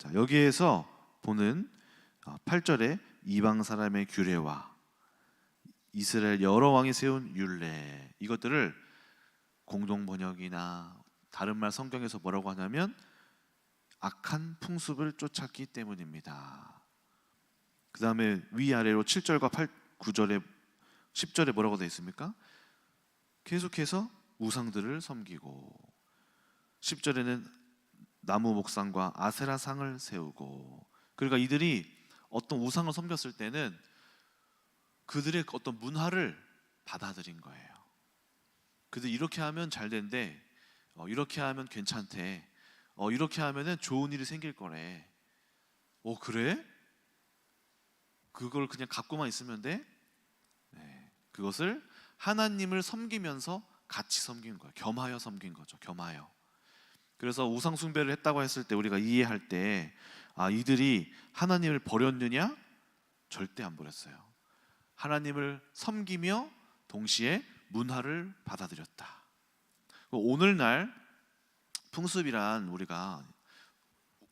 자, 여기에서 보는 8절에 이방 사람의 규례와 이스라엘 여러 왕이 세운 율례, 이것들을 공동 번역이나 다른 말 성경에서 뭐라고 하냐면 악한 풍습을 쫓았기 때문입니다. 그 다음에 위아래로 7절과 9절에 10절에 뭐라고 되어 있습니까? 계속해서 우상들을 섬기고, 10절에는 나무 목상과 아세라상을 세우고, 그러니까 이들이 어떤 우상을 섬겼을 때는 그들의 어떤 문화를 받아들인 거예요. 그들 이렇게 하면 잘 된대, 이렇게 하면 괜찮대, 이렇게 하면은 좋은 일이 생길 거래. 그래? 그걸 그냥 갖고만 있으면 돼? 네, 그것을 하나님을 섬기면서 같이 섬긴 거예요. 겸하여 섬긴 거죠. 겸하여. 그래서 우상 숭배를 했다고 했을 때 우리가 이해할 때, 이들이 하나님을 버렸느냐? 절대 안 버렸어요. 하나님을 섬기며 동시에 문화를 받아들였다. 오늘날 풍습이란, 우리가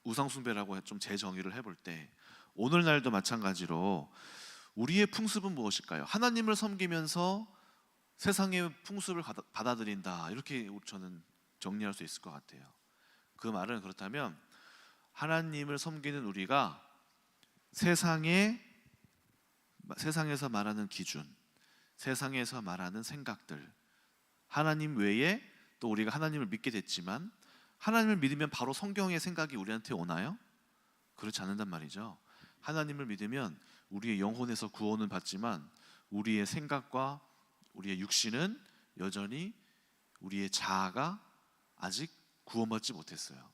우상 숭배라고 좀 재정의를 해볼 때 오늘날도 마찬가지로 우리의 풍습은 무엇일까요? 하나님을 섬기면서 세상의 풍습을 받아들인다, 이렇게 저는 정리할 수 있을 것 같아요. 그 말은, 그렇다면 하나님을 섬기는 우리가 세상에서 말하는 기준, 세상에서 말하는 생각들, 하나님 외에 또 우리가 하나님을 믿게 됐지만 하나님을 믿으면 바로 성경의 생각이 우리한테 오나요? 그렇지 않는단 말이죠. 하나님을 믿으면 우리의 영혼에서 구원은 받지만 우리의 생각과 우리의 육신은 여전히, 우리의 자아가 아직 구원받지 못했어요.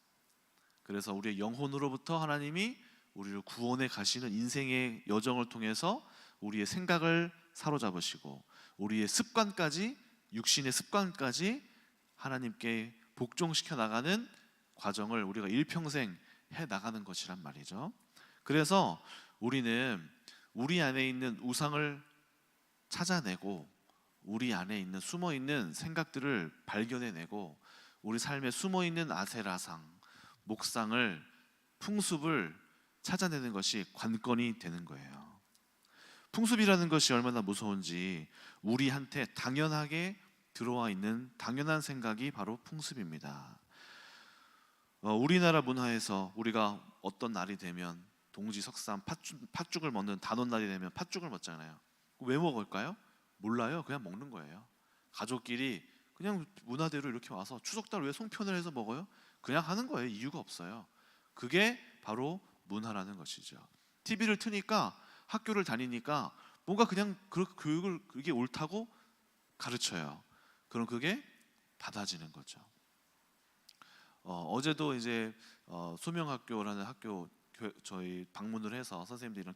그래서 우리의 영혼으로부터 하나님이 우리를 구원해 가시는 인생의 여정을 통해서 우리의 생각을 사로잡으시고 우리의 습관까지, 육신의 습관까지 하나님께 복종시켜 나가는 과정을 우리가 일평생 해 나가는 것이란 말이죠. 그래서 우리는 우리 안에 있는 우상을 찾아내고 우리 안에 있는 숨어있는 생각들을 발견해내고 우리 삶에 숨어있는 아세라상, 목상을, 풍습을 찾아내는 것이 관건이 되는 거예요. 풍습이라는 것이 얼마나 무서운지 우리한테 당연하게 들어와 있는 당연한 생각이 바로 풍습입니다. 우리나라 문화에서 우리가 어떤 날이 되면 동지석삼 팥죽을 먹는 단오날이 되면 팥죽을 먹잖아요. 왜 먹을까요? 몰라요. 그냥 먹는 거예요. 가족끼리 그냥 문화대로 이렇게 와서 추석달 왜 송편을 해서 먹어요? 그냥 하는 거예요. 이유가 없어요. 그게 바로 문화라는 것이죠. TV를 트니까, 학교를 다니니까 뭔가 그냥 교육을, 그게 옳다고 가르쳐요. 그럼 그게 받아지는 거죠. 어제도 이제 소명학교라는 학교 저희 방문을 해서 선생님들이랑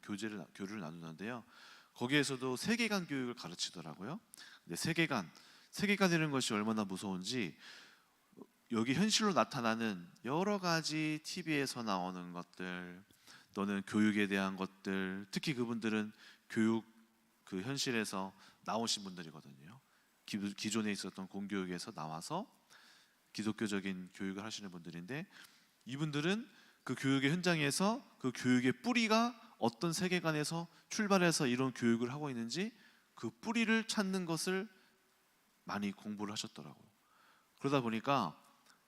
교류를 나누는데요. 거기에서도 세계관 교육을 가르치더라고요. 근데 세계관이라는 것이 얼마나 무서운지, 여기 현실로 나타나는 여러 가지 TV에서 나오는 것들 또는 교육에 대한 것들, 특히 그분들은 교육 그 현실에서 나오신 분들이거든요. 기존에 있었던 공교육에서 나와서 기독교적인 교육을 하시는 분들인데, 이분들은 그 교육의 현장에서 그 교육의 뿌리가 어떤 세계관에서 출발해서 이런 교육을 하고 있는지 그 뿌리를 찾는 것을 많이 공부를 하셨더라고요. 그러다 보니까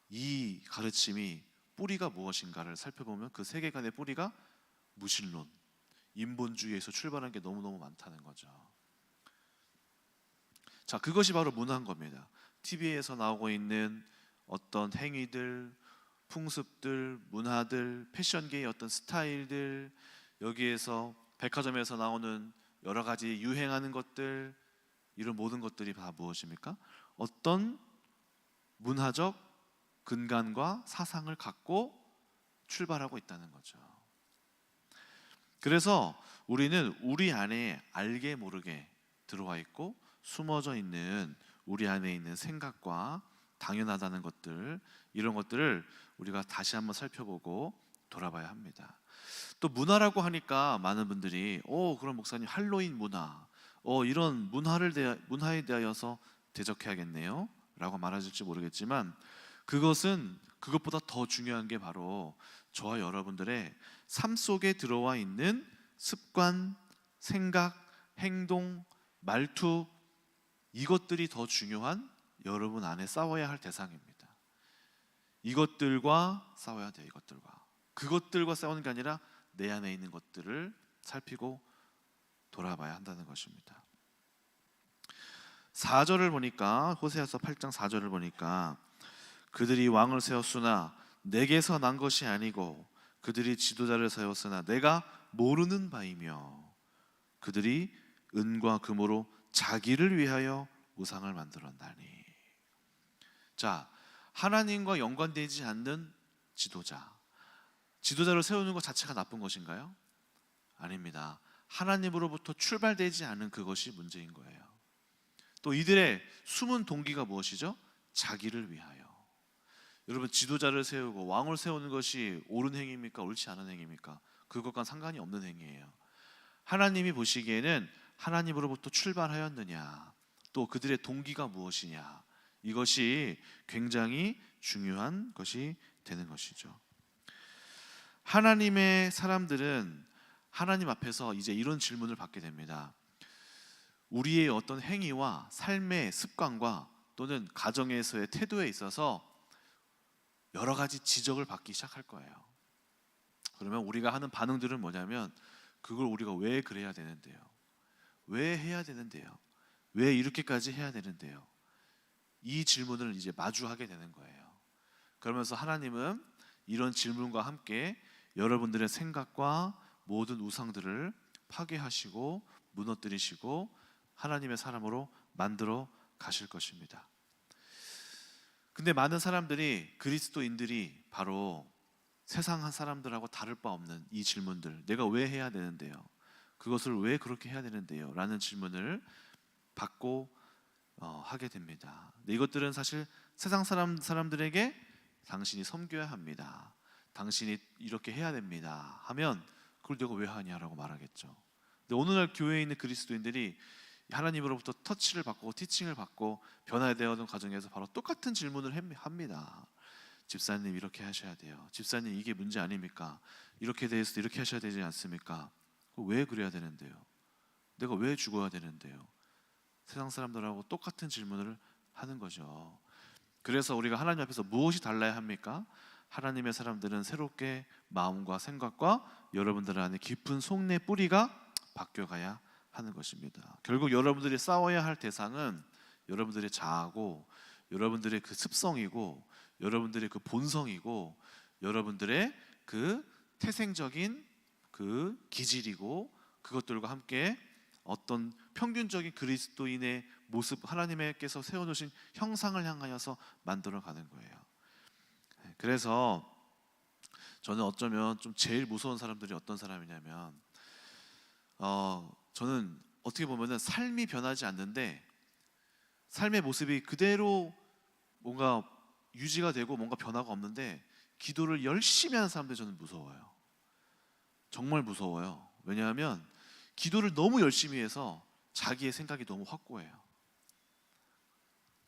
이 가르침이 뿌리가 무엇인가를 살펴보면 그 세계관의 뿌리가 무신론, 인본주의에서 출발한 게 너무너무 많다는 거죠. 자, 그것이 바로 문화인 겁니다. TV에서 나오고 있는 어떤 행위들, 풍습들, 문화들, 패션계의 어떤 스타일들, 여기에서 백화점에서 나오는 여러 가지 유행하는 것들, 이런 모든 것들이 다 무엇입니까? 어떤 문화적 근간과 사상을 갖고 출발하고 있다는 거죠. 그래서 우리는 우리 안에 알게 모르게 들어와 있고 숨어져 있는 우리 안에 있는 생각과 당연하다는 것들, 이런 것들을 우리가 다시 한번 살펴보고 돌아봐야 합니다. 또 문화라고 하니까 많은 분들이 그럼 목사님 할로윈 문화, 이런 문화에 대하여서 대적해야겠네요 라고 말하실지 모르겠지만, 그것은 그것보다 더 중요한 게 바로 저와 여러분들의 삶 속에 들어와 있는 습관, 생각, 행동, 말투, 이것들이 더 중요한 여러분 안에 싸워야 할 대상입니다. 이것들과 싸워야 돼요. 그것들과 싸우는 게 아니라 내 안에 있는 것들을 살피고 돌아봐야 한다는 것입니다. 4절을 보니까, 호세아서 8장 4절을 보니까, 그들이 왕을 세웠으나 내게서 난 것이 아니고 그들이 지도자를 세웠으나 내가 모르는 바이며 그들이 은과 금으로 자기를 위하여 우상을 만들었나니. 자, 하나님과 연관되지 않는 지도자를 세우는 것 자체가 나쁜 것인가요? 아닙니다. 하나님으로부터 출발되지 않은 그것이 문제인 거예요. 또 이들의 숨은 동기가 무엇이죠? 자기를 위하여. 여러분, 지도자를 세우고 왕을 세우는 것이 옳은 행위입니까? 옳지 않은 행위입니까? 그것과 상관이 없는 행위예요. 하나님이 보시기에는 하나님으로부터 출발하였느냐, 또 그들의 동기가 무엇이냐, 이것이 굉장히 중요한 것이 되는 것이죠. 하나님의 사람들은 하나님 앞에서 이제 이런 질문을 받게 됩니다. 우리의 어떤 행위와 삶의 습관과 또는 가정에서의 태도에 있어서 여러 가지 지적을 받기 시작할 거예요. 그러면 우리가 하는 반응들은 뭐냐면, 그걸 우리가 왜 그래야 되는데요? 왜 해야 되는데요? 왜 이렇게까지 해야 되는데요? 이 질문을 이제 마주하게 되는 거예요. 그러면서 하나님은 이런 질문과 함께 여러분들의 생각과 모든 우상들을 파괴하시고 무너뜨리시고 하나님의 사람으로 만들어 가실 것입니다. 근데 많은 사람들이, 그리스도인들이 바로 세상 한 사람들하고 다를 바 없는 이 질문들, 내가 왜 해야 되는데요? 그것을 왜 그렇게 해야 되는데요? 라는 질문을 받고 하게 됩니다. 근데 이것들은 사실 세상 사람들에게 당신이 섬겨야 합니다, 당신이 이렇게 해야 됩니다 하면 그걸 내가 왜 하냐라고 말하겠죠. 근데 오늘날 교회에 있는 그리스도인들이 하나님으로부터 터치를 받고 티칭을 받고 변화되어가는 과정에서 바로 똑같은 질문을 합니다. 집사님 이렇게 하셔야 돼요. 집사님 이게 문제 아닙니까? 이렇게 돼서 이렇게 하셔야 되지 않습니까? 왜 그래야 되는데요? 내가 왜 죽어야 되는데요? 세상 사람들하고 똑같은 질문을 하는 거죠. 그래서 우리가 하나님 앞에서 무엇이 달라야 합니까? 하나님의 사람들은 새롭게 마음과 생각과 여러분들 안에 깊은 속내 뿌리가 바뀌어가야 하는 것입니다. 결국 여러분들이 싸워야 할 대상은 여러분들의 자아고, 여러분들의 그 습성이고, 여러분들의 그 본성이고, 여러분들의 그 태생적인 그 기질이고, 그것들과 함께 어떤 평균적인 그리스도인의 모습, 하나님께서 세워놓으신 형상을 향하여서 만들어가는 거예요. 그래서 저는 어쩌면 좀 제일 무서운 사람들이 어떤 사람이냐면, 저는 어떻게 보면은 삶이 변하지 않는데 삶의 모습이 그대로 뭔가 유지가 되고 뭔가 변화가 없는데 기도를 열심히 하는 사람들, 저는 무서워요. 정말 무서워요. 왜냐하면 기도를 너무 열심히 해서 자기의 생각이 너무 확고해요.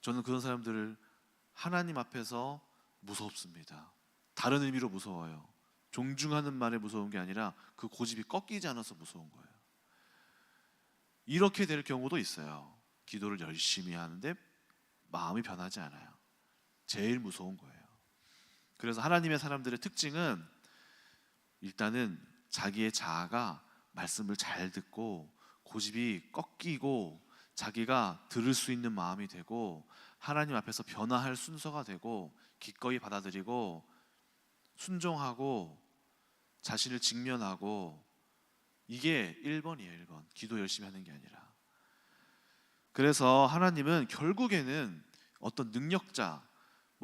저는 그런 사람들을 하나님 앞에서 무섭습니다. 다른 의미로 무서워요. 존중하는 말에 무서운 게 아니라 그 고집이 꺾이지 않아서 무서운 거예요. 이렇게 될 경우도 있어요. 기도를 열심히 하는데 마음이 변하지 않아요. 제일 무서운 거예요. 그래서 하나님의 사람들의 특징은 일단은 자기의 자아가 말씀을 잘 듣고 고집이 꺾이고 자기가 들을 수 있는 마음이 되고 하나님 앞에서 변화할 순서가 되고 기꺼이 받아들이고 순종하고 자신을 직면하고, 이게 1번이에요. 1번. 기도 열심히 하는 게 아니라. 그래서 하나님은 결국에는 어떤 능력자,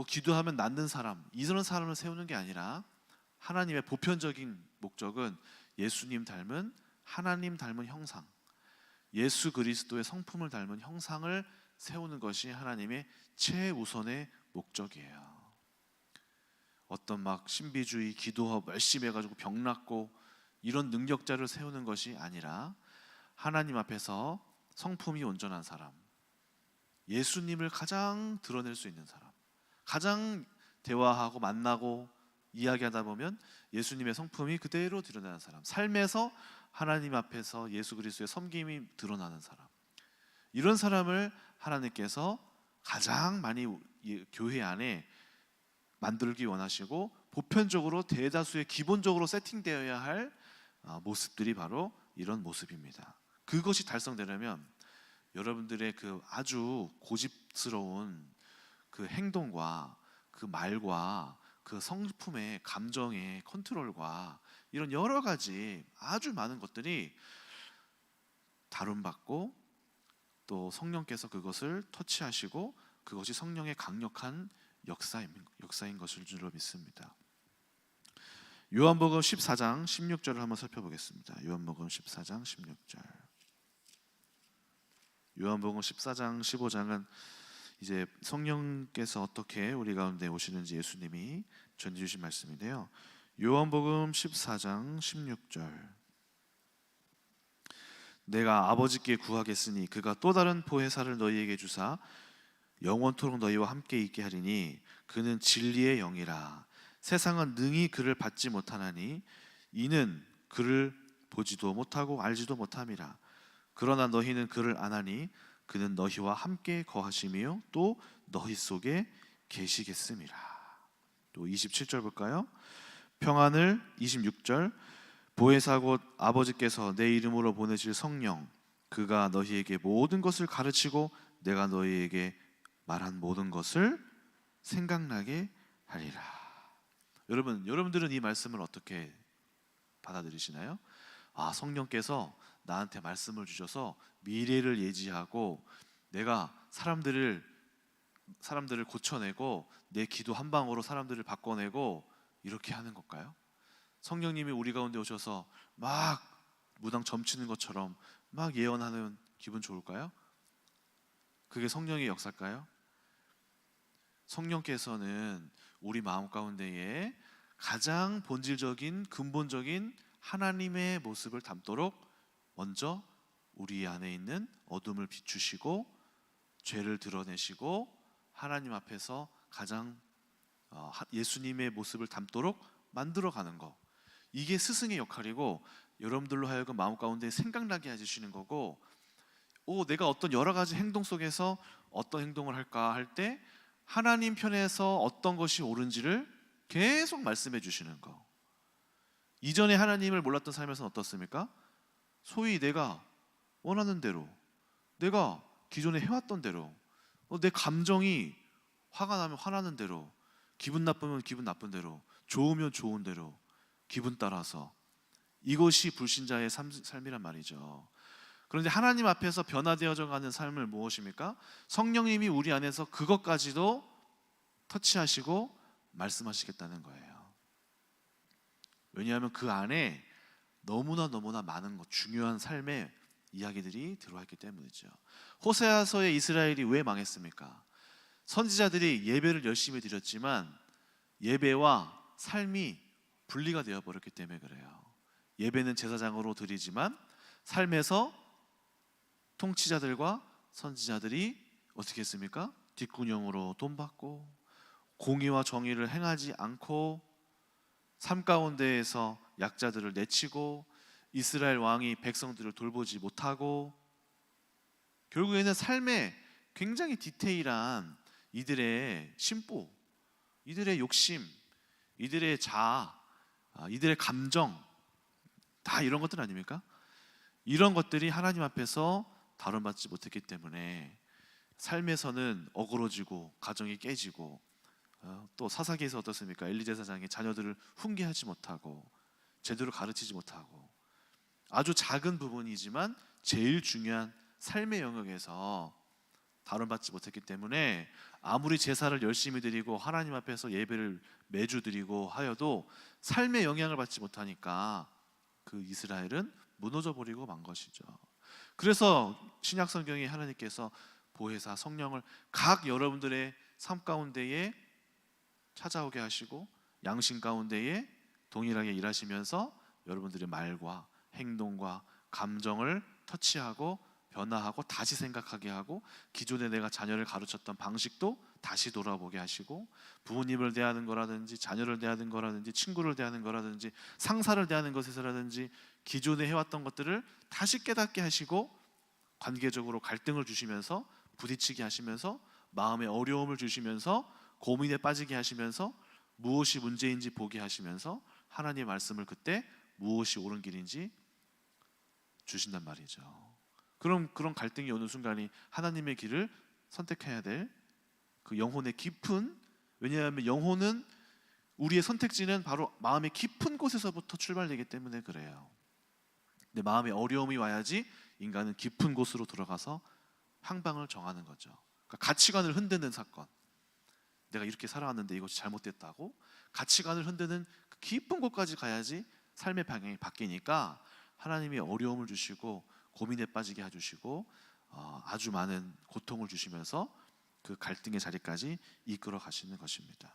기도하면 낫는 사람, 이런 사람을 세우는 게 아니라 하나님의 보편적인 목적은 예수님 닮은, 하나님 닮은 형상, 예수 그리스도의 성품을 닮은 형상을 세우는 것이 하나님의 최우선의 목적이에요. 어떤 신비주의, 기도하고 열심히 해가지고 병 낫고 이런 능력자를 세우는 것이 아니라 하나님 앞에서 성품이 온전한 사람, 예수님을 가장 드러낼 수 있는 사람, 가장 대화하고 만나고 이야기하다 보면 예수님의 성품이 그대로 드러나는 사람, 삶에서 하나님 앞에서 예수 그리스도의 섬김이 드러나는 사람, 이런 사람을 하나님께서 가장 많이 교회 안에 만들기 원하시고 보편적으로 대다수의 기본적으로 세팅되어야 할 모습들이 바로 이런 모습입니다. 그것이 달성되려면 여러분들의 그 아주 고집스러운 그 행동과 그 말과 그 성품의 감정의 컨트롤과 이런 여러 가지 아주 많은 것들이 다룬받고 또 성령께서 그것을 터치하시고 그것이 성령의 강력한 역사인 것을 줄로 믿습니다. 요한복음 14장 16절을 한번 살펴보겠습니다. 요한복음 14장 16절. 요한복음 14장 15장은 이제 성령께서 어떻게 우리 가운데 오시는지 예수님이 전해 주신 말씀인데요. 요한복음 14장 16절. 내가 아버지께 구하겠으니 그가 또 다른 보혜사를 너희에게 주사 영원토록 너희와 함께 있게 하리니 그는 진리의 영이라. 세상은 능히 그를 받지 못하나니 이는 그를 보지도 못하고 알지도 못함이라. 그러나 너희는 그를 아나니 그는 너희와 함께 거하시며 또 너희 속에 계시겠음이라. 또 27절 볼까요? 평안을 26절. 보혜사 곧 아버지께서 내 이름으로 보내실 성령 그가 너희에게 모든 것을 가르치고 내가 너희에게 말한 모든 것을 생각나게 하리라. 여러분들은 이 말씀을 어떻게 받아들이시나요? 성령께서 나한테 말씀을 주셔서 미래를 예지하고 내가 사람들을 고쳐내고 내 기도 한 방으로 사람들을 바꿔내고 이렇게 하는 걸까요? 성령님이 우리 가운데 오셔서 막 무당 점치는 것처럼 막 예언하는 기분 좋을까요? 그게 성령의 역사일까요? 성령께서는 우리 마음 가운데에 가장 본질적인 근본적인 하나님의 모습을 담도록 먼저 우리 안에 있는 어둠을 비추시고 죄를 드러내시고 하나님 앞에서 가장 예수님의 모습을 담도록 만들어가는 것, 이게 스승의 역할이고 여러분들로 하여금 마음 가운데 생각나게 해주시는 거고, 내가 어떤 여러 가지 행동 속에서 어떤 행동을 할까 할 때 하나님 편에서 어떤 것이 옳은지를 계속 말씀해 주시는 거. 이전에 하나님을 몰랐던 삶에서는 어떻습니까? 소위 내가 원하는 대로, 내가 기존에 해왔던 대로, 내 감정이 화가 나면 화나는 대로, 기분 나쁘면 기분 나쁜 대로, 좋으면 좋은 대로 기분 따라서, 이것이 불신자의 삶이란 말이죠. 그런데 하나님 앞에서 변화되어져 가는 삶을 무엇입니까? 성령님이 우리 안에서 그것까지도 터치하시고 말씀하시겠다는 거예요. 왜냐하면 그 안에 너무나 많은 것, 중요한 삶의 이야기들이 들어와 있기 때문이죠. 호세아서의 이스라엘이 왜 망했습니까? 선지자들이 예배를 열심히 드렸지만 예배와 삶이 분리가 되어 버렸기 때문에 그래요. 예배는 제사장으로 드리지만 삶에서 통치자들과 선지자들이 어떻게 했습니까? 뒷구녕으로 돈 받고 공의와 정의를 행하지 않고 삶 가운데에서 약자들을 내치고 이스라엘 왕이 백성들을 돌보지 못하고, 결국에는 삶에 굉장히 디테일한 이들의 심보, 이들의 욕심, 이들의 자아, 이들의 감정, 다 이런 것들 아닙니까? 이런 것들이 하나님 앞에서 다뤄받지 못했기 때문에 삶에서는 어그러지고 가정이 깨지고, 또 사사기에서 어떻습니까? 엘리 제사장이 자녀들을 훈계하지 못하고 제대로 가르치지 못하고, 아주 작은 부분이지만 제일 중요한 삶의 영역에서 다뤄받지 못했기 때문에 아무리 제사를 열심히 드리고 하나님 앞에서 예배를 매주 드리고 하여도 삶의 영향을 받지 못하니까 그 이스라엘은 무너져 버리고 만 것이죠. 그래서 신약 성경에 하나님께서 보혜사 성령을 각 여러분들의 삶 가운데에 찾아오게 하시고 양심 가운데에 동일하게 일하시면서 여러분들의 말과 행동과 감정을 터치하고 변화하고 다시 생각하게 하고 기존에 내가 자녀를 가르쳤던 방식도 다시 돌아보게 하시고, 부모님을 대하는 거라든지 자녀를 대하는 거라든지 친구를 대하는 거라든지 상사를 대하는 것에서라든지 기존에 해왔던 것들을 다시 깨닫게 하시고, 관계적으로 갈등을 주시면서 부딪히게 하시면서 마음에 어려움을 주시면서 고민에 빠지게 하시면서 무엇이 문제인지 보게 하시면서 하나님의 말씀을 그때 무엇이 옳은 길인지 주신단 말이죠. 그런 갈등이 오는 순간이 하나님의 길을 선택해야 될 그 영혼의 깊은, 왜냐하면 영혼은 우리의 선택지는 바로 마음의 깊은 곳에서부터 출발되기 때문에 그래요. 근데 마음에 어려움이 와야지 인간은 깊은 곳으로 들어가서 향방을 정하는 거죠. 그러니까 가치관을 흔드는 사건, 내가 이렇게 살아왔는데 이것이 잘못됐다고 가치관을 흔드는 그 깊은 곳까지 가야지 삶의 방향이 바뀌니까 하나님이 어려움을 주시고 고민에 빠지게 해주시고 아주 많은 고통을 주시면서 그 갈등의 자리까지 이끌어 가시는 것입니다.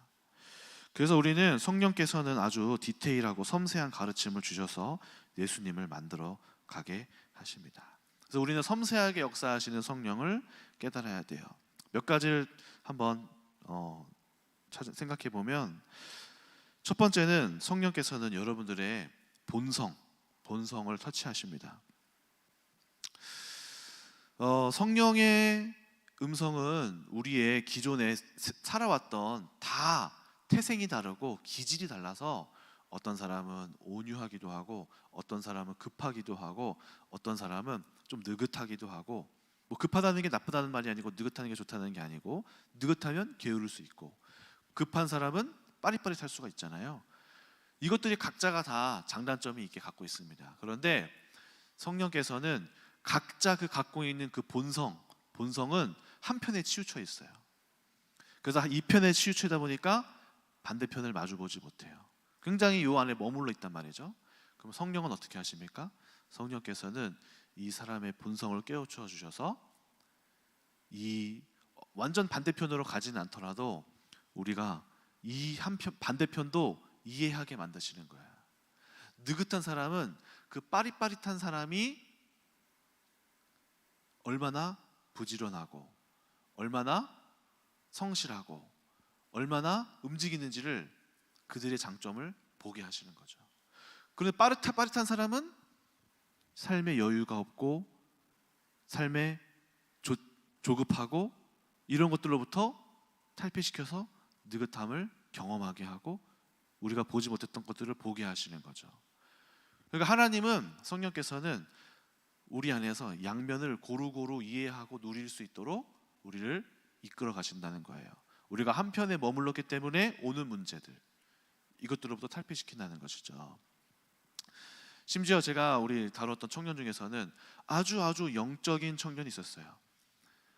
그래서 우리는 성령께서는 아주 디테일하고 섬세한 가르침을 주셔서 예수님을 만들어 가게 하십니다. 그래서 우리는 섬세하게 역사하시는 성령을 깨달아야 돼요. 몇 가지를 한번 생각해 보면, 첫 번째는 성령께서는 여러분들의 본성을 터치하십니다. 성령의 음성은 우리의 기존에 살아왔던 다 태생이 다르고 기질이 달라서 어떤 사람은 온유하기도 하고 어떤 사람은 급하기도 하고 어떤 사람은 좀 느긋하기도 하고, 뭐 급하다는 게 나쁘다는 말이 아니고 느긋하는 게 좋다는 게 아니고, 느긋하면 게으를 수 있고 급한 사람은 빠릿빠릿할 수가 있잖아요. 이것들이 각자가 다 장단점이 있게 갖고 있습니다. 그런데 성령께서는 각자 그 갖고 있는 그 본성은 한편에 치우쳐 있어요. 그래서 이 편에 치우치다 보니까 반대편을 마주보지 못해요. 굉장히 이 안에 머물러 있단 말이죠. 그럼 성령은 어떻게 하십니까? 성령께서는 이 사람의 본성을 깨우쳐 주셔서 이 완전 반대편으로 가지는 않더라도 우리가 이 한편 반대편도 이해하게 만드시는 거예요. 느긋한 사람은 그 빠릿빠릿한 사람이 얼마나 부지런하고 얼마나 성실하고 얼마나 움직이는지를, 그들의 장점을 보게 하시는 거죠. 그런데 빠릿한 사람은 삶에 여유가 없고 삶에 조급하고 이런 것들로부터 탈피시켜서 느긋함을 경험하게 하고 우리가 보지 못했던 것들을 보게 하시는 거죠. 그러니까 하나님은, 성령께서는 우리 안에서 양면을 고루고루 이해하고 누릴 수 있도록 우리를 이끌어 가신다는 거예요. 우리가 한편에 머물렀기 때문에 오는 문제들, 이것들로부터 탈피시킨다는 것이죠. 심지어 제가 우리 다뤘던 청년 중에서는 아주 영적인 청년이 있었어요.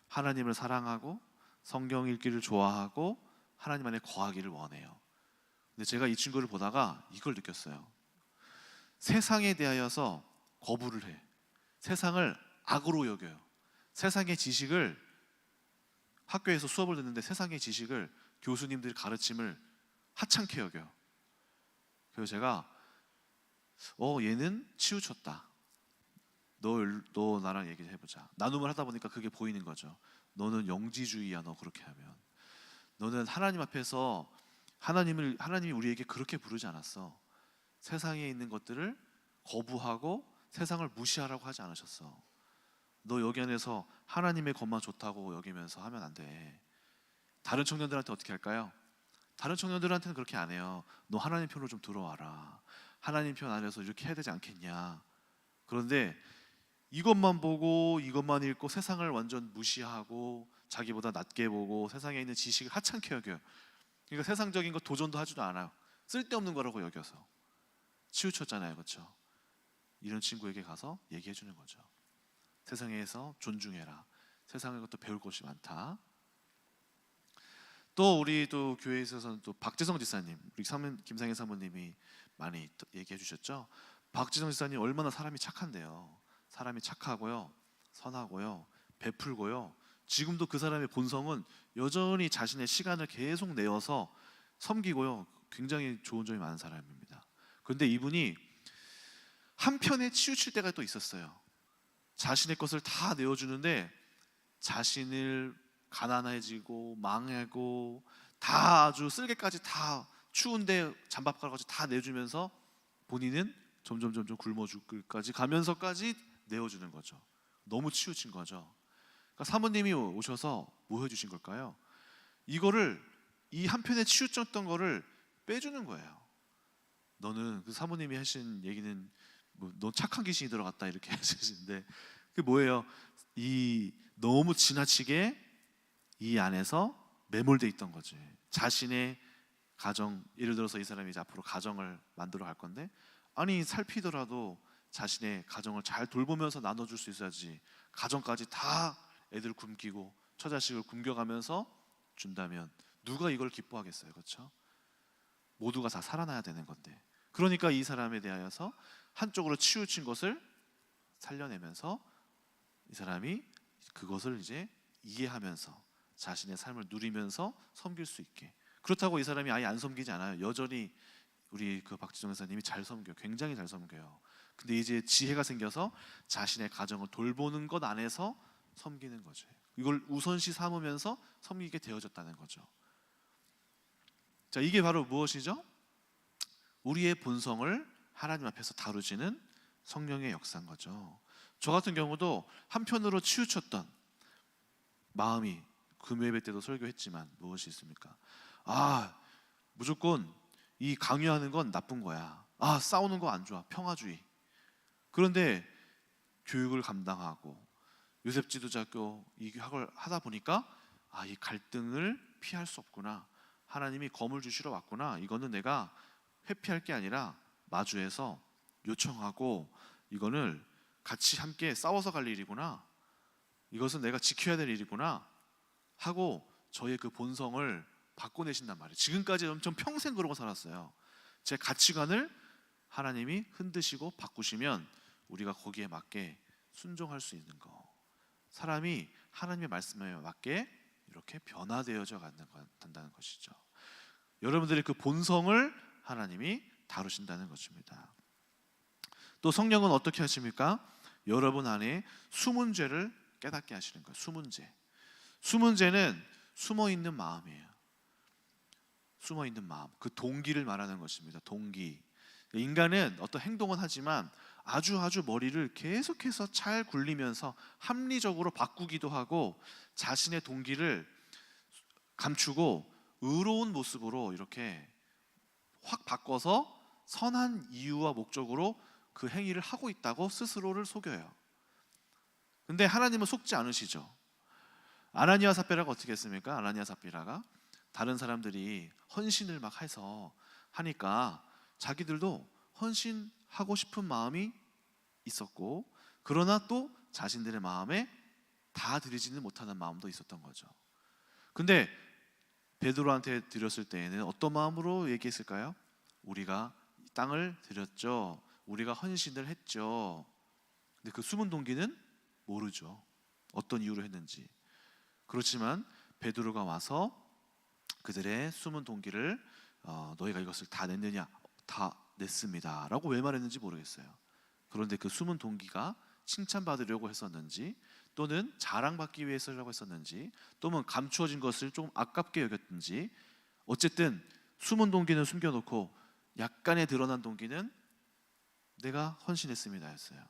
하나님을 사랑하고 성경 읽기를 좋아하고 하나님 안에 거하기를 원해요. 근데 제가 이 친구를 보다가 이걸 느꼈어요. 세상에 대하여서 거부를 해. 세상을 악으로 여겨요. 세상의 지식을, 학교에서 수업을 듣는데 세상의 지식을, 교수님들의 가르침을 하찮게 여겨요. 그래서 제가 얘는 치우쳤다. 너 나랑 얘기해보자. 나눔을 하다 보니까 그게 보이는 거죠. 너는 영지주의야. 너 그렇게 하면 너는 하나님 앞에서 하나님이 우리에게 그렇게 부르지 않았어. 세상에 있는 것들을 거부하고 세상을 무시하라고 하지 않으셨어. 너 여기 안에서 하나님의 것만 좋다고 여기면서 하면 안 돼. 다른 청년들한테 어떻게 할까요? 다른 청년들한테는 그렇게 안 해요. 너 하나님 편으로 좀 들어와라. 하나님 편 안에서 이렇게 해야 되지 않겠냐. 그런데 이것만 보고 이것만 읽고 세상을 완전 무시하고 자기보다 낮게 보고 세상에 있는 지식을 하찮게 여겨요. 그러니까 세상적인 거 도전도 하지도 않아요. 쓸데없는 거라고 여겨서 치우쳤잖아요. 그렇죠? 이런 친구에게 가서 얘기해 주는 거죠. 세상에서 존중해라. 세상에 것도 배울 것이 많다. 또 우리 또 교회에 있어서는 또 박지성 지사님, 우리 김상현 사모님이 많이 얘기해 주셨죠. 박지성 지사님 얼마나 사람이 착한데요. 사람이 착하고요, 선하고요, 베풀고요. 지금도 그 사람의 본성은 여전히 자신의 시간을 계속 내어서 섬기고요. 굉장히 좋은 점이 많은 사람입니다. 그런데 이분이 한편에 치우칠 때가 또 있었어요. 자신의 것을 다 내어주는데 자신을 가난해지고 망하고 다 아주 쓸개까지 다 추운데 잠밥가루까지 다 내주면서 본인은 점점 굶어 죽기까지 가면서까지 내어주는 거죠. 너무 치우친 거죠. 그러니까 사모님이 오셔서 뭐 해주신 걸까요? 이거를 이 한편에 치우쳤던 거를 빼주는 거예요. 너는 그 사모님이 하신 얘기는 뭐, 너 착한 귀신이 들어갔다 이렇게 하시는데 그게 뭐예요? 이 너무 지나치게 이 안에서 매몰돼 있던 거지. 자신의 가정, 예를 들어서 이 사람이 이제 앞으로 가정을 만들어 갈 건데 아니 살피더라도 자신의 가정을 잘 돌보면서 나눠줄 수 있어야지 가정까지 다 애들 굶기고 처자식을 굶겨가면서 준다면 누가 이걸 기뻐하겠어요, 그렇죠? 모두가 다 살아나야 되는 건데 그러니까 이 사람에 대하여서 한쪽으로 치우친 것을 살려내면서 이 사람이 그것을 이제 이해하면서 자신의 삶을 누리면서 섬길 수 있게. 그렇다고 이 사람이 아예 안 섬기지 않아요. 여전히 우리 그 박지정 회사님이 잘 섬겨요. 굉장히 잘 섬겨요. 근데 이제 지혜가 생겨서 자신의 가정을 돌보는 것 안에서 섬기는 거죠. 이걸 우선시 삼으면서 섬기게 되어졌다는 거죠. 자, 이게 바로 무엇이죠? 우리의 본성을 하나님 앞에서 다루시는 성령의 역사인 거죠. 저 같은 경우도 한편으로 치우쳤던 마음이 금요 예배 때도 설교했지만 무엇이 있습니까? 아, 무조건 이 강요하는 건 나쁜 거야. 아, 싸우는 거 안 좋아. 평화주의. 그런데 교육을 감당하고 요셉 지도자교 이 학을 하다 보니까 아, 이 갈등을 피할 수 없구나. 하나님이 검을 주시러 왔구나. 이거는 내가 회피할 게 아니라 마주해서 요청하고 이거를 같이 함께 싸워서 갈 일이구나. 이것은 내가 지켜야 될 일이구나 하고 저의 그 본성을 바꿔내신단 말이에요. 지금까지 엄청 평생 그러고 살았어요. 제 가치관을 하나님이 흔드시고 바꾸시면 우리가 거기에 맞게 순종할 수 있는 거. 사람이 하나님의 말씀에 맞게 이렇게 변화되어져 간다는 것이죠. 여러분들의 그 본성을 하나님이 다루신다는 것입니다. 또 성령은 어떻게 하십니까? 여러분 안에 숨은 죄를 깨닫게 하시는 거예요. 숨은 죄. 숨은 죄는 숨어 있는 마음이에요. 숨어 있는 마음. 그 동기를 말하는 것입니다. 동기. 인간은 어떤 행동은 하지만 아주 머리를 계속해서 잘 굴리면서 합리적으로 바꾸기도 하고 자신의 동기를 감추고 의로운 모습으로 이렇게 확 바꿔서 선한 이유와 목적으로 그 행위를 하고 있다고 스스로를 속여요. 근데 하나님은 속지 않으시죠. 아나니아 삽비라가 어떻게 했습니까? 아나니아 삽비라가 다른 사람들이 헌신을 막 해서 하니까 자기들도 헌신하고 싶은 마음이 있었고 그러나 또 자신들의 마음에 다 드리지는 못하는 마음도 있었던 거죠. 근데 베드로한테 드렸을 때에는 어떤 마음으로 얘기했을까요? 우리가 땅을 드렸죠. 우리가 헌신을 했죠. 근데 그 숨은 동기는 모르죠. 어떤 이유로 했는지. 그렇지만 베드로가 와서 그들의 숨은 동기를 너희가 이것을 다 냈느냐? 다 냈습니다 라고 왜 말했는지 모르겠어요. 그런데 그 숨은 동기가 칭찬받으려고 했었는지 또는 자랑받기 위해서라고 했었는지 또는 감추어진 것을 좀 아깝게 여겼든지 어쨌든 숨은 동기는 숨겨놓고 약간의 드러난 동기는 내가 헌신했습니다 했어요.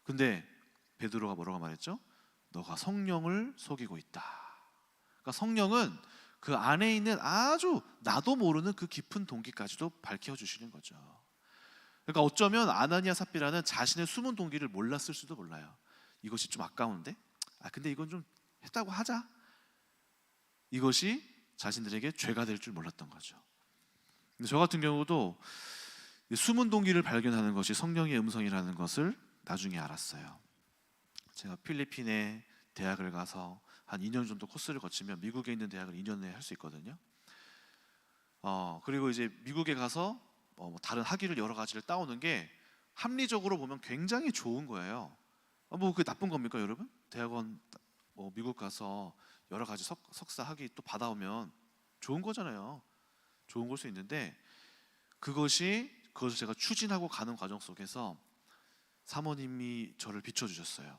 근데 베드로가 뭐라고 말했죠? 너가 성령을 속이고 있다. 그러니까 성령은 그 안에 있는 아주 나도 모르는 그 깊은 동기까지도 밝혀주시는 거죠. 그러니까 어쩌면 아나니아 삽비라는 자신의 숨은 동기를 몰랐을 수도 몰라요. 이것이 좀 아까운데? 근데 이건 좀 했다고 하자. 이것이 자신들에게 죄가 될 줄 몰랐던 거죠. 근데 저 같은 경우도 숨은 동기를 발견하는 것이 성령의 음성이라는 것을 나중에 알았어요. 제가 필리핀에 대학을 가서 한 2년 정도 코스를 거치면 미국에 있는 대학을 2년 내에 할 수 있거든요. 그리고 이제 미국에 가서 다른 학위를 여러 가지를 따오는 게 합리적으로 보면 굉장히 좋은 거예요. 뭐 그게 나쁜 겁니까, 여러분? 대학원 미국 가서 여러 가지 석사 학위 또 받아오면 좋은 거잖아요. 좋은 걸 수 있는데 그것을 제가 추진하고 가는 과정 속에서 사모님이 저를 비춰주셨어요.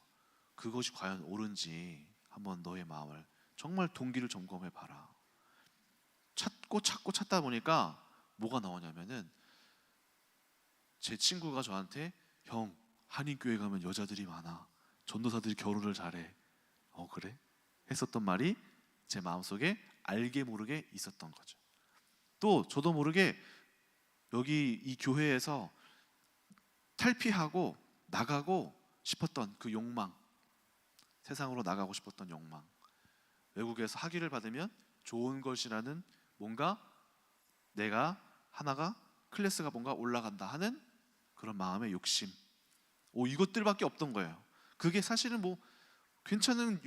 그것이 과연 옳은지 한번 너의 마음을 정말 동기를 점검해 봐라. 찾고 찾다 보니까 뭐가 나오냐면은 제 친구가 저한테 형, 한인교회 가면 여자들이 많아. 전도사들이 결혼을 잘해. 그래? 했었던 말이 제 마음속에 알게 모르게 있었던 거죠. 또 저도 모르게 여기 이 교회에서 탈피하고 나가고 싶었던 그 욕망, 세상으로 나가고 싶었던 욕망, 외국에서 학위를 받으면 좋은 것이라는 뭔가 내가 하나가 클래스가 뭔가 올라간다 하는 그런 마음의 욕심, 이것들밖에 없던 거예요. 그게 사실은 뭐 괜찮은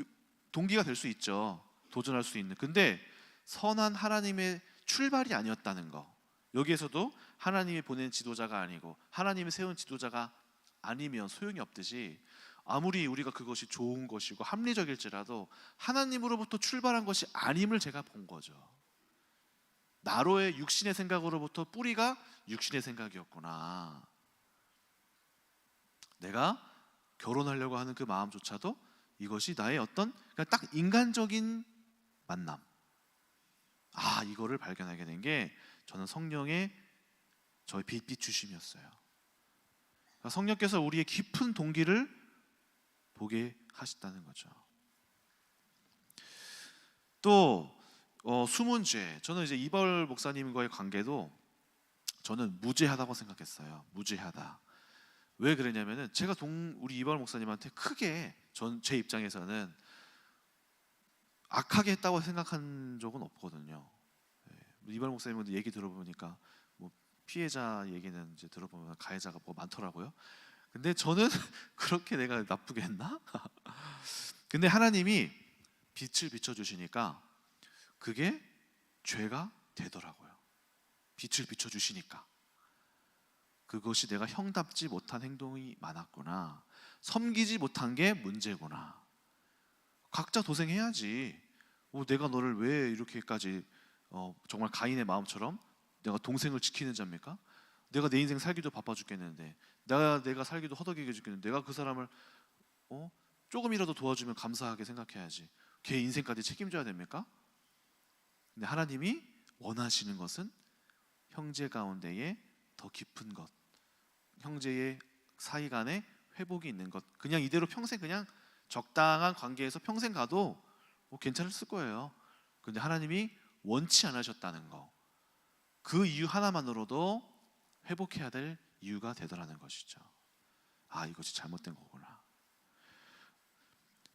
동기가 될 수 있죠. 도전할 수 있는. 근데 선한 하나님의 출발이 아니었다는 거. 여기에서도 하나님이 보낸 지도자가 아니고 하나님이 세운 지도자가 아니면 소용이 없듯이, 아무리 우리가 그것이 좋은 것이고 합리적일지라도 하나님으로부터 출발한 것이 아님을 제가 본 거죠. 나로의 육신의 생각으로부터 뿌리가 육신의 생각이었구나. 내가 결혼하려고 하는 그 마음조차도 이것이 나의 어떤 그냥 딱 인간적인 만남, 이거를 발견하게 된 게 저는 성령의 저의 빛 주심이었어요. 그러니까 성령께서 우리의 깊은 동기를 보게 하셨다는 거죠. 또 수문죄, 저는 이제 이벌 목사님과의 관계도 저는 무죄하다고 생각했어요. 무죄하다. 왜 그러냐면은 제가 우리 이벌 목사님한테 크게 제 입장에서는 악하게 했다고 생각한 적은 없거든요. 이벌 목사님도 얘기 들어보니까 뭐 피해자 얘기는 이제 들어보면 가해자가 뭐 많더라고요. 근데 저는 그렇게 내가 나쁘게 했나? 근데 하나님이 빛을 비춰주시니까 그게 죄가 되더라고요. 빛을 비춰주시니까 그것이 내가 형답지 못한 행동이 많았구나, 섬기지 못한 게 문제구나. 각자 도생해야지. 내가 너를 왜 이렇게까지 정말 가인의 마음처럼 내가 동생을 지키는 자입니까? 내가 내 인생 살기도 바빠 죽겠는데, 내가 살기도 허덕이게 죽겠는데 내가 그 사람을 조금이라도 도와주면 감사하게 생각해야지. 걔 인생까지 책임져야 됩니까? 근데 하나님이 원하시는 것은 형제 가운데에 더 깊은 것, 형제의 사이 간에 회복이 있는 것. 그냥 이대로 평생 그냥 적당한 관계에서 평생 가도 괜찮을 거예요. 근데 하나님이 원치 않으셨다는 거, 그 이유 하나만으로도 회복해야 될 이유가 되더라는 것이죠. 이것이 잘못된 거구나.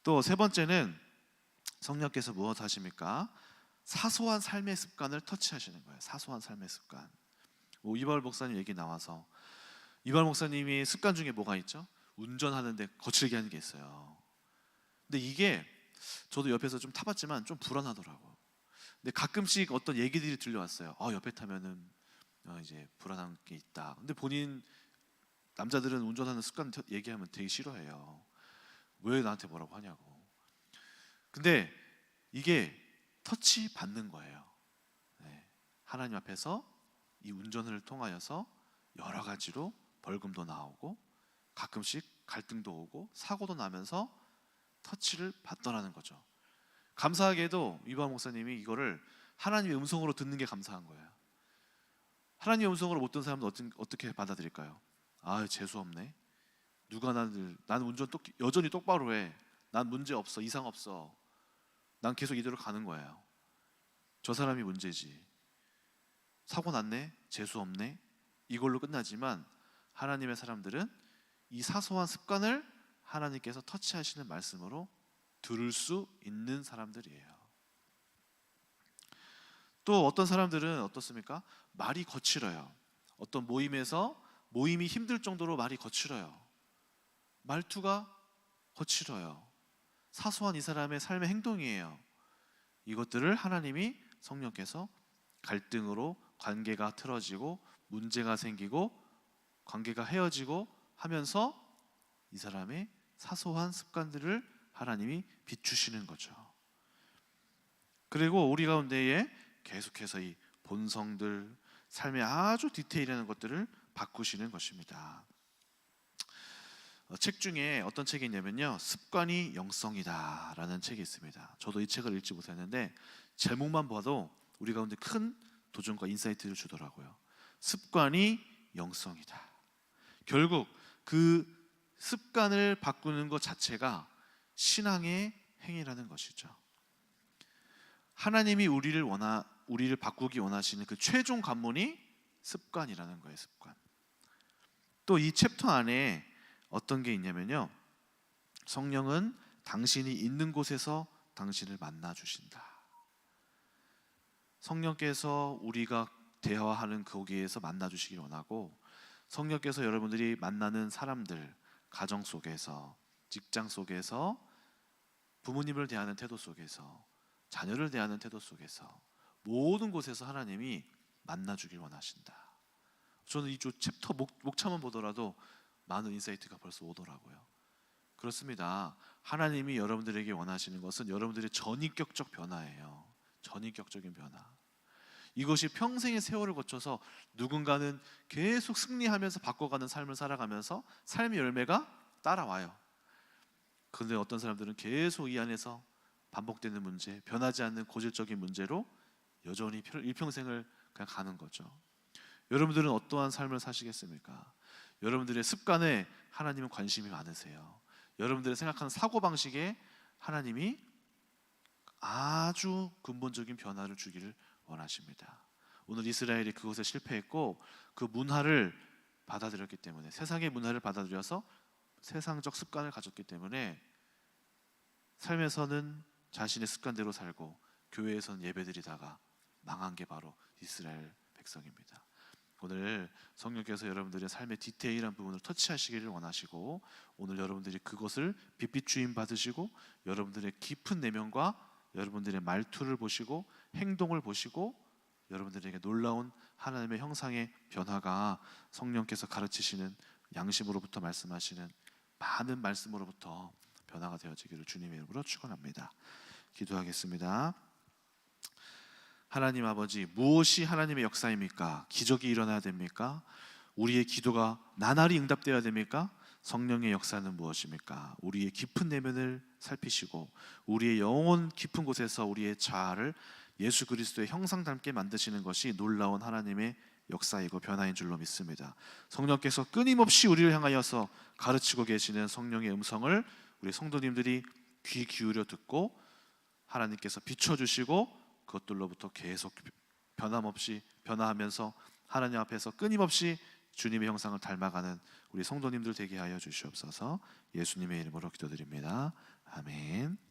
또 세 번째는 성령께서 무엇 하십니까? 사소한 삶의 습관을 터치하시는 거예요. 사소한 삶의 습관. 이발 목사님 얘기 나와서, 이발 목사님이 습관 중에 뭐가 있죠? 운전하는데 거칠게 하는 게 있어요. 근데 이게 저도 옆에서 좀 타봤지만 좀 불안하더라고. 근데 가끔씩 어떤 얘기들이 들려왔어요. 옆에 타면은 이제 불안한 게 있다. 근데 본인, 남자들은 운전하는 습관 얘기하면 되게 싫어해요. 왜 나한테 뭐라고 하냐고. 근데 이게 터치 받는 거예요. 하나님 앞에서 이 운전을 통하여서 여러 가지로 벌금도 나오고 가끔씩 갈등도 오고 사고도 나면서 터치를 받더라는 거죠. 감사하게도 이반 목사님이 이거를 하나님의 음성으로 듣는 게 감사한 거예요. 하나님의 음성으로 못 듣는 사람은 어떻게 받아들일까요? 재수 없네. 누가 나는 운전 여전히 똑바로 해. 난 문제 없어. 이상 없어. 난 계속 이대로 가는 거예요. 저 사람이 문제지. 사고 났네. 재수 없네. 이걸로 끝나지만 하나님의 사람들은 이 사소한 습관을 하나님께서 터치하시는 말씀으로 들을 수 있는 사람들이에요. 또 어떤 사람들은 어떻습니까? 말이 거칠어요. 어떤 모임이 힘들 정도로 말이 거칠어요. 말투가 거칠어요. 사소한 이 사람의 삶의 행동이에요. 이것들을 하나님이 성령께서 갈등으로 관계가 틀어지고 문제가 생기고 관계가 헤어지고 하면서 이 사람의 사소한 습관들을 하나님이 비추시는 거죠. 그리고 우리 가운데에 계속해서 이 본성들, 삶의 아주 디테일한 것들을 바꾸시는 것입니다. 책 중에 어떤 책이 있냐면요, 습관이 영성이다라는 책이 있습니다. 저도 이 책을 읽지 못했는데 제목만 봐도 우리 가운데 큰 도전과 인사이트를 주더라고요. 습관이 영성이다. 결국 그 습관을 바꾸는 것 자체가 신앙의 행위라는 것이죠. 하나님이 우리를 바꾸기 원하시는 그 최종 관문이 습관이라는 거예요. 습관. 또 이 챕터 안에 어떤 게 있냐면요, 성령은 당신이 있는 곳에서 당신을 만나 주신다. 성령께서 우리가 대화하는 거기에서 만나 주시길 원하고, 성령께서 여러분들이 만나는 사람들, 가정 속에서, 직장 속에서, 부모님을 대하는 태도 속에서, 자녀를 대하는 태도 속에서, 모든 곳에서 하나님이 만나 주길 원하신다. 저는 이 챕터 목차만 보더라도 많은 인사이트가 벌써 오더라고요. 그렇습니다. 하나님이 여러분들에게 원하시는 것은 여러분들의 전인격적 변화예요. 전인격적인 변화. 이것이 평생의 세월을 거쳐서 누군가는 계속 승리하면서 바꿔가는 삶을 살아가면서 삶의 열매가 따라와요. 그런데 어떤 사람들은 계속 이 안에서 반복되는 문제, 변하지 않는 고질적인 문제로 여전히 일평생을 그냥 가는 거죠. 여러분들은 어떠한 삶을 사시겠습니까? 여러분들의 습관에 하나님은 관심이 많으세요. 여러분들의 생각하는 사고방식에 하나님이 아주 근본적인 변화를 주기를 원하십니다. 오늘 이스라엘이 그것에 실패했고 그 문화를 받아들였기 때문에, 세상의 문화를 받아들여서 세상적 습관을 가졌기 때문에 삶에서는 자신의 습관대로 살고 교회에서는 예배드리다가 망한 게 바로 이스라엘 백성입니다. 오늘 성령께서 여러분들의 삶의 디테일한 부분을 터치하시기를 원하시고, 오늘 여러분들이 그것을 빛빛 주임 받으시고 여러분들의 깊은 내면과 여러분들의 말투를 보시고 행동을 보시고 여러분들에게 놀라운 하나님의 형상의 변화가 성령께서 가르치시는 양심으로부터 말씀하시는 많은 말씀으로부터 변화가 되어지기를 주님의 이름으로 축원합니다. 기도하겠습니다. 하나님 아버지, 무엇이 하나님의 역사입니까? 기적이 일어나야 됩니까? 우리의 기도가 나날이 응답되어야 됩니까? 성령의 역사는 무엇입니까? 우리의 깊은 내면을 살피시고 우리의 영혼 깊은 곳에서 우리의 자아를 예수 그리스도의 형상 닮게 만드시는 것이 놀라운 하나님의 역사이고 변화인 줄로 믿습니다. 성령께서 끊임없이 우리를 향하여서 가르치고 계시는 성령의 음성을 우리 성도님들이 귀 기울여 듣고 하나님께서 비춰주시고 그것들로부터 계속 변함없이 변화하면서 하나님 앞에서 끊임없이 주님의 형상을 닮아가는 우리 성도님들 되게 하여 주시옵소서. 예수님의 이름으로 기도드립니다. 아멘.